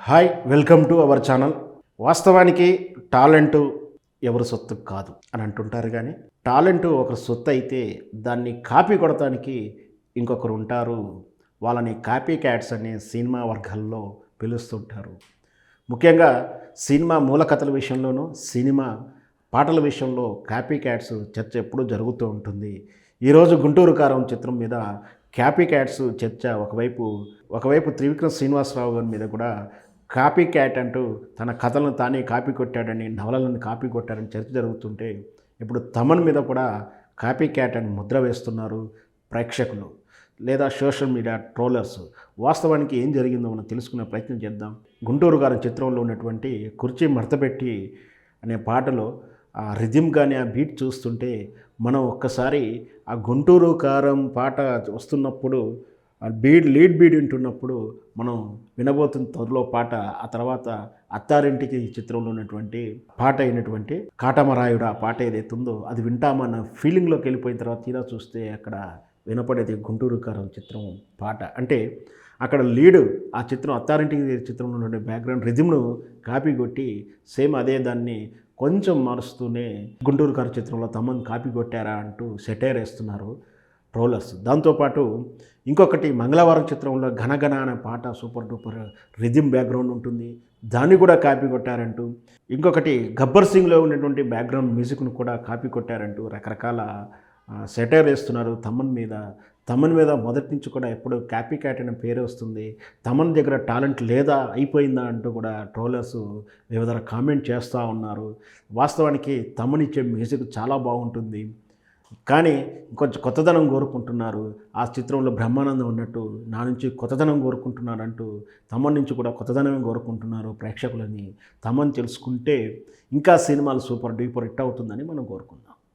Hi welcome to our channel. వాస్తవానికి talent ఎవరి సొత్తు కాదు అని అంటుంటారు, కానీ టాలెంటు ఒకరి సొత్తు అయితే దాన్ని కాపీ కొడటానికి ఇంకొకరు ఉంటారు. వాళ్ళని కాపీ క్యాట్స్ అనే సినిమా వర్గాల్లో పిలుస్తుంటారు. ముఖ్యంగా సినిమా మూల కథల విషయంలోనూ సినిమా పాటల విషయంలో కాపీ క్యాట్స్ చర్చ ఎప్పుడూ జరుగుతూ ఉంటుంది. ఈరోజు గుంటూరు కారం చిత్రం మీద కాపీ క్యాట్స్ చర్చ ఒకవైపు త్రివిక్రమ్ శ్రీనివాసరావు గారి మీద కూడా కాపీ క్యాట్ అంటూ తన కథలను తానే కాపీ కొట్టాడని, నవలలను కాపీ కొట్టాడని చర్చ జరుగుతుంటే, ఇప్పుడు తమన్ మీద కూడా కాపీ క్యాట్ అని ముద్ర వేస్తున్నారు ప్రేక్షకులు లేదా సోషల్ మీడియా ట్రోలర్స్. వాస్తవానికి ఏం జరిగిందో మనం తెలుసుకునే ప్రయత్నం చేద్దాం. గుంటూరు గారి చిత్రంలో ఉన్నటువంటి కుర్చీ మడతపెట్టి అనే పాటలో ఆ రిథమ్ కానీ ఆ బీట్ చూస్తుంటే మనం ఒక్కసారి ఆ గుంటూరు కారం పాట వస్తున్నప్పుడు ఆ లీడ్ బీడ్ వింటున్నప్పుడు మనం వినబోతున్న త్వరలో పాట, ఆ తర్వాత అత్తారింటికి చిత్రంలో ఉన్నటువంటి పాట అయినటువంటి కాటమరాయుడు ఆ పాట ఏదైతే ఉందో అది వింటామన్న ఫీలింగ్లోకి వెళ్ళిపోయిన తర్వాత తీరా చూస్తే అక్కడ వినపడేది గుంటూరు కారం చిత్రం పాట. అంటే అక్కడ లీడు ఆ చిత్రం అత్తారింటికి చిత్రంలో ఉండే బ్యాక్గ్రౌండ్ రిథమ్ను కాపీ కొట్టి సేమ్ అదే దాన్ని కొంచెం మారుస్తూనే గుంటూరు కారం చిత్రంలో తమన్ కాపీ కొట్టారా అంటూ సెటైర్ వేస్తున్నారు ట్రోలర్స్. దాంతోపాటు ఇంకొకటి మంగళవారం చిత్రంలో ఘనఘన అనే పాట సూపర్ డూపర్ రిథమ్ బ్యాక్గ్రౌండ్ ఉంటుంది, దాన్ని కూడా కాపీ కొట్టారంటూ, ఇంకొకటి గబ్బర్ సింగ్లో ఉన్నటువంటి బ్యాక్గ్రౌండ్ మ్యూజిక్ను కూడా కాపీ కొట్టారంటూ రకరకాల సెటైర్ వేస్తున్నారు తమన్ మీద మొదటి నుంచి కూడా ఎప్పుడు కాపీ క్యాట్ అనే పేరు వస్తుంది, తమన్ దగ్గర టాలెంట్ లేదా అయిపోయిందా అంటూ కూడా ట్రోలర్స్ వివిధ కామెంట్ చేస్తూ ఉన్నారు. వాస్తవానికి తమన్ ఇచ్చే మ్యూజిక్ చాలా బాగుంటుంది, కానీ కొంచెం కొత్తదనం కోరుకుంటున్నారు. ఆ చిత్రంలో బ్రహ్మానందం ఉన్నట్టు నా నుంచి కొత్తదనం కోరుకుంటున్నారంటూ తమన్ నుంచి కూడా కొత్తదనమే కోరుకుంటున్నారు ప్రేక్షకులని. తమన్ తెలుసుకుంటే ఇంకా సినిమాలు సూపర్ డూపర్ హిట్ అవుతుందని మనం కోరుకుందాం.